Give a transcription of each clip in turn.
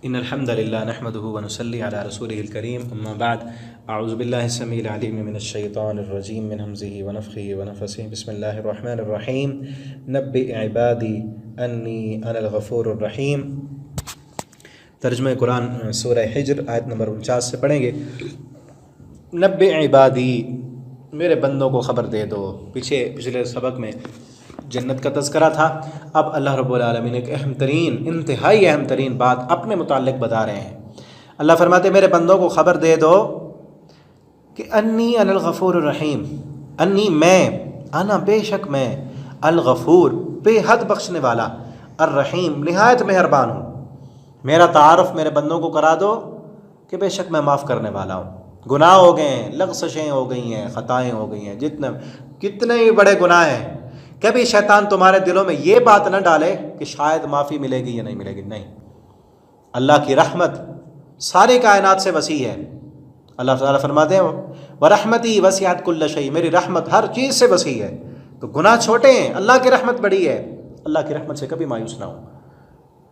إن الحمد لله نحمده ونصلي على رسوله الكريم أما بعد أعوذ بالله السميع العليم من الشيطان الرجيم من همزه ونفخه ونفثه بسم الله الرحمن الرحيم نبئ عبادي أني أنا الغفور الرحيم۔ ترجمہ قرآن سورہ حجر آیت نمبر 49 سے پڑھیں گے۔ نبئ عبادی، میرے بندوں کو خبر دے دو۔ پچھلے سبق میں جنت کا تذکرہ تھا، اب اللہ رب العالمین ایک اہم ترین، انتہائی اہم ترین بات اپنے متعلق بتا رہے ہیں۔ اللہ فرماتے میرے بندوں کو خبر دے دو کہ انی انا الغفور الرحیم، انی میں، انا بے شک میں، الغفور بے حد بخشنے والا، الرحیم نہایت مہربان ہوں۔ میرا تعارف میرے بندوں کو کرا دو کہ بے شک میں معاف کرنے والا ہوں۔ گناہ ہو گئے ہیں، لغزشیں ہو گئی ہیں، خطائیں ہو گئی ہیں، کتنے ہی بڑے گناہ ہیں، کبھی شیطان تمہارے دلوں میں یہ بات نہ ڈالے کہ شاید معافی ملے گی یا نہیں ملے گی۔ نہیں، اللہ کی رحمت ساری کائنات سے وسیع ہے۔ اللہ تعالیٰ فرماتے ہیں وَرَحْمَتِي وَسِعَتْ كُلَّ شَيْءٍ، میری رحمت ہر چیز سے وسیع ہے۔ تو گناہ چھوٹے ہیں، اللہ کی رحمت بڑی ہے۔ اللہ کی رحمت سے کبھی مایوس نہ ہو،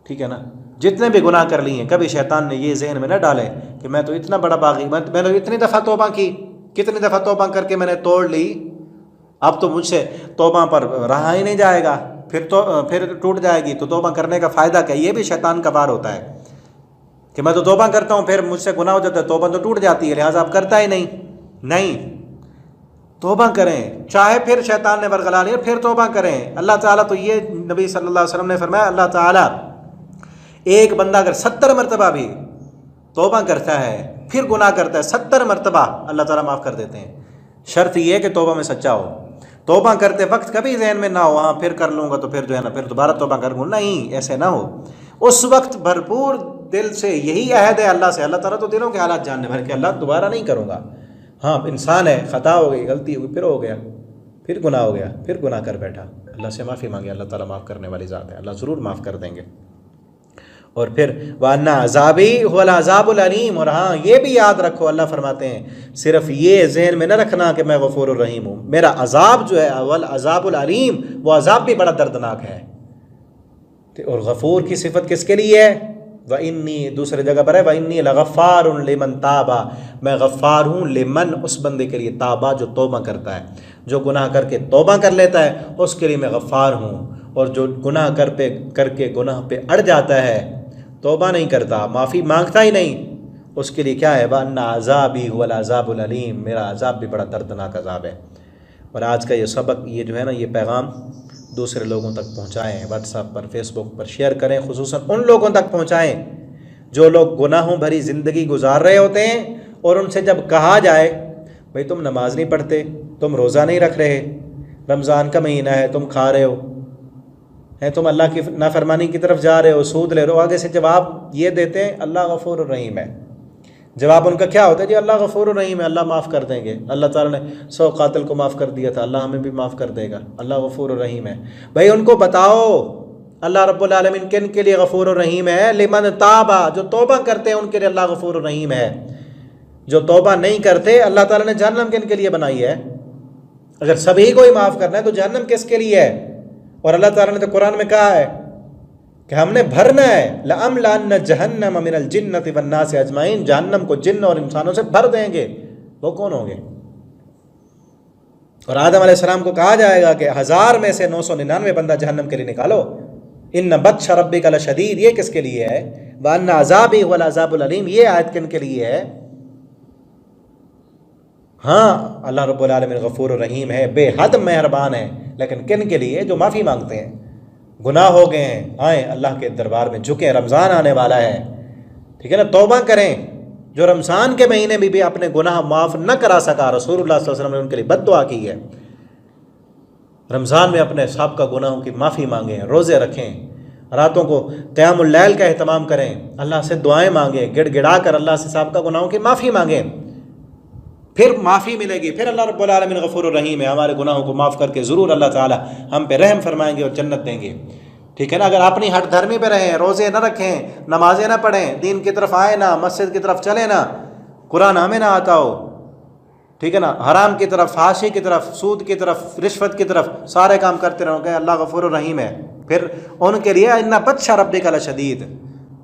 ٹھیک ہے نا۔ جتنے بھی گناہ کر لیے ہیں، کبھی شیطان نے یہ ذہن میں نہ ڈالے کہ میں تو اتنا بڑا باغی، میں نے اتنی دفعہ توبہ کی، کتنی دفعہ توبہ کر کے میں نے توڑ لی، اب تو مجھ سے توبہ پر رہا ہی نہیں جائے گا، پھر ٹوٹ جائے گی، تو توبہ کرنے کا فائدہ کیا؟ یہ بھی شیطان کا وار ہوتا ہے کہ میں تو توبہ کرتا ہوں، پھر مجھ سے گناہ ہو جاتا ہے، توبہ تو ٹوٹ جاتی ہے، لہٰذا اب کرتا ہی نہیں۔ توبہ کریں، چاہے پھر شیطان نے ورغلا لیا پھر توبہ کریں۔ اللہ تعالیٰ تو یہ نبی صلی اللہ علیہ وسلم نے فرمایا، اللہ تعالیٰ ایک بندہ اگر 70 مرتبہ بھی توبہ کرتا ہے پھر گناہ کرتا ہے، 70 مرتبہ اللہ تعالیٰ معاف کر دیتے ہیں۔ شرط یہ ہے کہ توبہ میں سچا ہو، توبہ کرتے وقت کبھی ذہن میں نہ ہو ہاں پھر کر لوں گا تو پھر جو ہے نا پھر دوبارہ توبہ کروں، نہیں، ایسے نہ ہو۔ اس وقت بھرپور دل سے یہی عہد ہے اللہ سے، اللہ تعالیٰ تو دلوں کے حالات جاننے بھر کے، اللہ دوبارہ نہیں کروں گا۔ ہاں انسان ہے، خطا ہو گئی، غلطی ہو گئی، پھر ہو گیا، پھر گناہ ہو گیا، پھر گناہ کر بیٹھا، اللہ سے معافی مانگے، اللہ تعالیٰ معاف کرنے والی ذات ہے، اللہ ضرور معاف کر دیں گے۔ اور پھر وَأَنَّ عَذَابِي هُوَ الْعَذَابُ الْأَلِيمُ، اور ہاں یہ بھی یاد رکھو، اللہ فرماتے ہیں صرف یہ ذہن میں نہ رکھنا کہ میں غفور الرحیم ہوں، میرا عذاب جو ہے العذاب العلیم، وہ عذاب بھی بڑا دردناک ہے۔ اور غفور کی صفت کس کے لیے ہے؟ وَإِنِّي، دوسری جگہ پر ہے وَإِنِّي لَغَفَّارٌ لِمَنْ تَابَ، میں غفار ہوں لمن، اس بندے کے لیے، تابا جو توبہ کرتا ہے، جو گناہ کر کے توبہ کر لیتا ہے اس کے لیے میں غفار ہوں۔ اور جو گناہ کر کے گناہ پہ اڑ جاتا ہے، توبہ نہیں کرتا، معافی مانگتا ہی نہیں، اس کے لیے کیا ہے؟ وَأَنَّ عَذَابِي هُوَ الْعَذَابُ الْأَلِيمُ، میرا عذاب بھی بڑا دردناک عذاب ہے۔ اور آج کا یہ سبق، یہ جو ہے نا، یہ پیغام دوسرے لوگوں تک پہنچائیں، واٹس ایپ پر، فیس بک پر شیئر کریں، خصوصاً ان لوگوں تک پہنچائیں جو لوگ گناہوں بھری زندگی گزار رہے ہوتے ہیں، اور ان سے جب کہا جائے بھئی تم نماز نہیں پڑھتے، تم روزہ نہیں رکھ رہے، رمضان کا مہینہ ہے، تم کھا رہے ہو، تم اللہ کی نافرمانی کی طرف جا رہے ہو، سود لے رہے ہو، آگے سے جواب یہ دیتے ہیں اللہ غفور الرحیم ہے۔ جواب ان کا کیا ہوتا ہے؟ جی اللہ غفور الرحیم ہے، اللہ معاف کر دیں گے، اللہ تعالیٰ نے 100 قاتل کو معاف کر دیا تھا، اللہ ہمیں بھی معاف کر دے گا، اللہ غفور الرحیم ہے۔ بھائی ان کو بتاؤ اللہ رب العالمین کن کے لیے غفور الرحیم ہے؟ لمن تابا، جو توبہ کرتے ہیں ان کے لیے اللہ غفور الرحیم ہے۔ جو توبہ نہیں کرتے، اللہ تعالیٰ نے جہنم کن کے لیے بنائی ہے؟ اگر سبھی کو ہی معاف کرنا ہے تو جہنم کس کے لیے ہے؟ اور اللہ تعالیٰ نے تو قرآن میں کہا ہے کہ ہم نے بھرنا ہے، لَأَمْلَأَنَّ جَهَنَّمَ مِنَ الْجِنَّةِ وَالنَّاسِ أَجْمَعِينَ، جہنم کو جن اور انسانوں سے بھر دیں گے۔ وہ کون ہوں گے؟ اور آدم علیہ السلام کو کہا جائے گا کہ 1000 میں سے 999 بندہ جہنم کے لیے نکالو، إِنَّ بَطْشَ رَبِّكَ لَشَدِيدٌ، یہ کس کے لیے ہے؟ وَأَنَّ عَذَابِي هُوَ الْعَذَابُ الْأَلِيمُ، یہ آیت کن کے لیے ہے؟ ہاں اللہ رب العالمین غفور الرحیم ہے، بے حد مہربان ہے، لیکن کن کے لیے؟ جو معافی مانگتے ہیں، گناہ ہو گئے ہیں، آئیں اللہ کے دربار میں جھکیں، رمضان آنے والا ہے، ٹھیک ہے نا، توبہ کریں۔ جو رمضان کے مہینے میں بھی اپنے گناہ معاف نہ کرا سکا، رسول اللہ صلی اللہ علیہ وسلم نے ان کے لیے بد دعا کی ہے۔ رمضان میں اپنے سابقہ گناہوں کی معافی مانگیں، روزے رکھیں، راتوں کو قیام اللیل کا اہتمام کریں، اللہ سے دعائیں مانگیں، گڑ گڑا کر اللہ سے سابقہ گناہوں کی معافی مانگیں، پھر معافی ملے گی، پھر اللہ رب العالمین غفور الرحیم ہے، ہمارے گناہوں کو معاف کر کے ضرور اللہ تعالی ہم پہ رحم فرمائیں گے اور جنت دیں گے، ٹھیک ہے نا۔ اگر اپنی ہٹ دھرمی پہ رہیں، روزے نہ رکھیں، نمازیں نہ پڑھیں، دین کی طرف آئے نہ، مسجد کی طرف چلے نہ، قرآن ہمیں نہ آتا ہو، ٹھیک ہے نا، حرام کی طرف، فحاشی کی طرف، سود کی طرف، رشوت کی طرف سارے کام کرتے رہو گے، اللہ غفور الرحیم ہے، پھر ان کے لیے ان بطش ربک لشدید،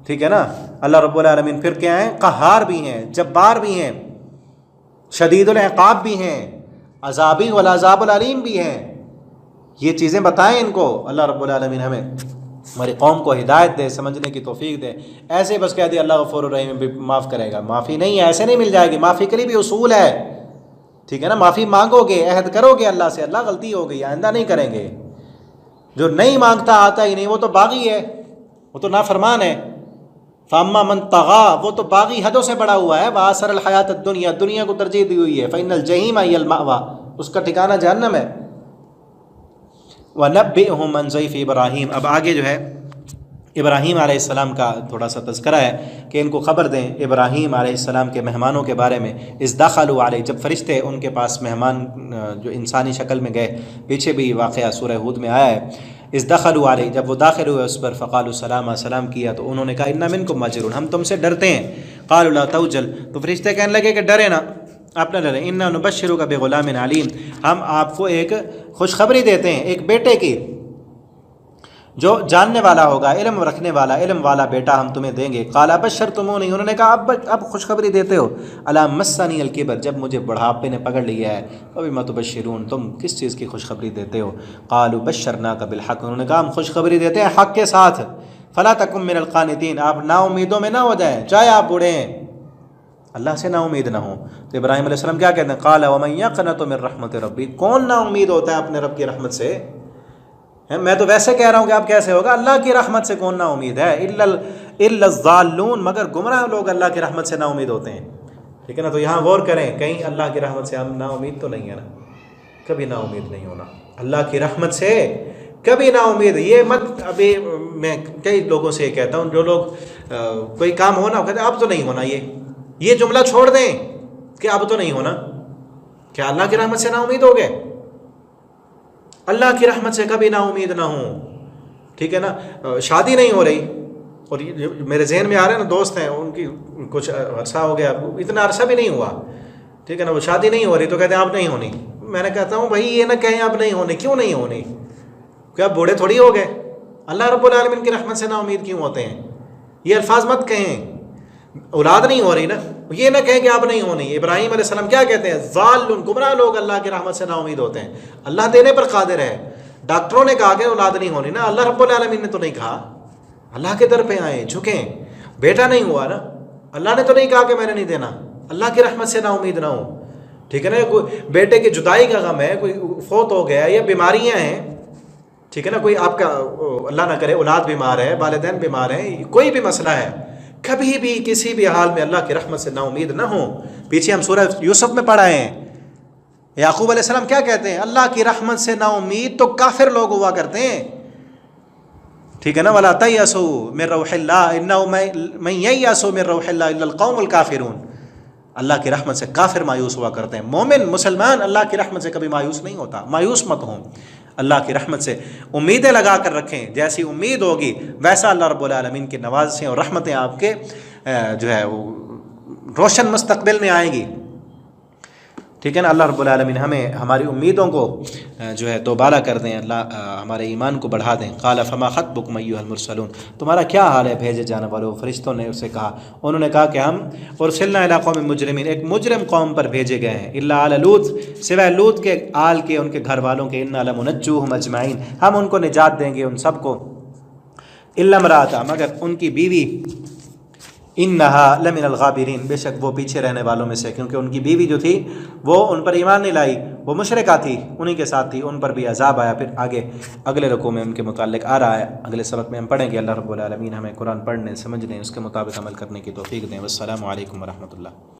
ٹھیک ہے نا۔ اللہ رب العالمین پھر کیا ہیں؟ قہار بھی ہیں، جبار بھی ہیں، شدید العقاب بھی ہیں، عذابی والعذاب العلیم بھی ہیں۔ یہ چیزیں بتائیں ان کو۔ اللہ رب العالمین ہمیں ہماری قوم کو ہدایت دے، سمجھنے کی توفیق دے۔ ایسے بس کہہ دے اللہ غفور الرحیم بھی معاف کرے گا، معافی نہیں ہے، ایسے نہیں مل جائے گی۔ معافی کے لیے بھی اصول ہے، ٹھیک ہے نا؟ معافی مانگو گے، عہد کرو گے اللہ سے، اللہ غلطی ہو گئی آئندہ نہیں کریں گے۔ جو نہیں مانگتا، آتا ہی نہیں، وہ تو باغی ہے، وہ تو نافرمان ہے۔ فاما من طغا، وہ تو باغی حدوں سے بڑا ہوا ہے۔ وآثر الحیات الدنیا، دنیا کو ترجیح دی ہوئی ہے۔ فإن الجحیم هی المأوی، اس کا ٹھکانہ جہنم ہے۔ وَنَبِّئْهُمْ عَنْ ضَيْفِ ابراہیم، اب آگے جو ہے ابراہیم علیہ السلام کا تھوڑا سا تذکرہ ہے کہ ان کو خبر دیں ابراہیم علیہ السلام کے مہمانوں کے بارے میں۔ اذ دخلوا علیہ، جب فرشتے ان کے پاس مہمان جو انسانی شکل میں گئے، پیچھے بھی واقعہ سورہ ہود میں آیا ہے۔ اذ دخلوا علیہ، جب وہ داخل ہوئے اس پر، فقالوا سلاما، سلام کیا تو انہوں نے کہا انا منکم مجرون، ہم تم سے ڈرتے ہیں۔ قالوا لا توجل، تو فرشتے کہنے لگے کہ ڈرے نا، آپ نہ ڈریں۔ انا نبشرک بغلام علیم، ہم آپ کو ایک خوشخبری دیتے ہیں ایک بیٹے کی جو جاننے والا ہوگا، علم رکھنے والا، علم والا بیٹا ہم تمہیں دیں گے۔ قال ابشرتمونی، انہوں نے کہا اب خوشخبری دیتے ہو۔ الا مسنی الکبر، جب مجھے بڑھاپے نے پکڑ لیا ہے۔ فبما تبشرون، تم کس چیز کی خوشخبری دیتے ہو؟ قالوا بشرناک بالحق، انہوں نے کہا ہم خوشخبری دیتے ہیں حق کے ساتھ۔ فلا تکن من القانتین، آپ نا امیدوں میں نہ ہو جائیں، چاہے آپ بوڑھے ہیں، اللہ سے نا امید نہ ہوں۔ تو ابراہیم علیہ السلام کیا کہتے ہیں؟ قال ومن یقنط من رحمت ربی، کون نا امید ہوتا ہے اپنے رب کی رحمت سے؟ میں تو ویسے کہہ رہا ہوں کہ اب کیسے ہوگا؟ اللہ کی رحمت سے کون نا امید ہے؟ الا الضالون، مگر گمراہ لوگ اللہ کی رحمت سے نا امید ہوتے ہیں، ٹھیک ہے نا؟ تو یہاں غور کریں، کہیں اللہ کی رحمت سے ہم نا امید تو نہیں ہے نا؟ کبھی نا امید نہیں ہونا اللہ کی رحمت سے، کبھی نا امید۔ یہ مت، ابھی میں کئی لوگوں سے یہ کہتا ہوں، جو لوگ کوئی کام ہونا کہتے ہیں اب تو نہیں ہونا، یہ جملہ چھوڑ دیں کہ اب تو نہیں ہونا۔ کیا اللہ کی رحمت سے نا امید ہو گئے؟ اللہ کی رحمت سے کبھی نا امید نہ ہوں، ٹھیک ہے نا؟ شادی نہیں ہو رہی، اور میرے ذہن میں آ رہے ہیں نا، دوست ہیں ان کی کچھ عرصہ ہو گیا، اتنا عرصہ بھی نہیں ہوا، ٹھیک ہے نا؟ وہ شادی نہیں ہو رہی تو کہتے ہیں اب نہیں ہونی۔ میں نے کہتا ہوں بھائی یہ نہ کہیں اب نہیں ہونی، کیوں نہیں ہونی؟ کیا بوڑھے تھوڑی ہو گئے؟ اللہ رب العالمین کی رحمت سے نا امید کیوں ہوتے ہیں؟ یہ الفاظ مت کہیں۔ اولاد نہیں ہو رہی نا، یہ نہ کہیں کہ اب نہیں ہونی۔ ابراہیم علیہ السلام کیا کہتے ہیں؟ ضالون، گمراہ لوگ اللہ کی رحمت سے نا امید ہوتے ہیں۔ اللہ دینے پر قادر ہے۔ ڈاکٹروں نے کہا کہ اولاد نہیں ہونی نا، اللہ رب العالمین نے تو نہیں کہا۔ اللہ کے در پہ آئیں، جھکیں، بیٹا نہیں ہوا نا، اللہ نے تو نہیں کہا کہ میں نے نہیں دینا۔ اللہ کی رحمت سے نا امید نہ ہو، ٹھیک ہے نا؟ کوئی بیٹے کی جدائی کا غم ہے، کوئی فوت ہو گیا، یا بیماریاں ہیں، ٹھیک ہے نا؟ کوئی آپ کا اللہ نہ کرے اولاد بیمار ہے، والدین بیمار ہیں، کوئی بھی مسئلہ ہے، کبھی بھی کسی بھی حال میں اللہ کی رحمت سے نا امید نہ ہوں۔ پیچھے ہم سورہ یوسف میں پڑھا ہے، یعقوب علیہ السلام کیا کہتے ہیں؟ اللہ کی رحمت سے نا امید تو کافر لوگ ہوا کرتے ہیں، ٹھیک ہے نا؟ وَلَا تَيْأَسُوا مِن رَوْحِ اللَّهِ إِنَّهُ مَن يَيْأَسُ مِن رَوْحِ اللَّهِ إِلَّا الْقَوْمُ الْكَافِرُونَ۔ اللہ کی رحمت سے کافر مایوس ہوا کرتے ہیں، مومن مسلمان اللہ کی رحمت سے کبھی مایوس نہیں ہوتا۔ مایوس مت ہوں، اللہ کی رحمت سے امیدیں لگا کر رکھیں، جیسی امید ہوگی ویسا اللہ رب العالمین کی نوازشیں اور رحمتیں آپ کے جو ہے وہ روشن مستقبل میں آئیں گی، ٹھیک ہے نا؟ اللہ رب العالمین ہمیں ہماری امیدوں کو جو ہے دوبارہ کر دیں، اللہ ہمارے ایمان کو بڑھا دیں۔ قال فما خطبکم ایھا المرسلون، تمہارا کیا حال ہے بھیجے جانے والوں؟ فرشتوں نے اسے کہا، انہوں نے کہا کہ ہم ارسلنا الی قوم مجرمین، ایک مجرم قوم پر بھیجے گئے ہیں، الا آل لوط، سوائے لوط کے آل کے، ان کے گھر والوں کے، انا لمنجوہم اجمعین، ہم ان کو نجات دیں گے ان سب کو، الا امرأتہ، مگر ان کی بیوی، انہا لمن الغابرین، بے شک وہ پیچھے رہنے والوں میں سے، کیونکہ ان کی بیوی جو تھی وہ ان پر ایمان نہیں لائی، وہ مشرکہ تھی، انہی کے ساتھ تھی، ان پر بھی عذاب آیا۔ پھر آگے اگلے رکوع میں ان کے متعلق آ رہا ہے، اگلے سبق میں ہم پڑھیں گے۔ اللہ رب العالمین ہمیں قرآن پڑھنے، سمجھنے، اس کے مطابق عمل کرنے کی توفیق دیں۔ والسلام علیکم ورحمۃ اللہ۔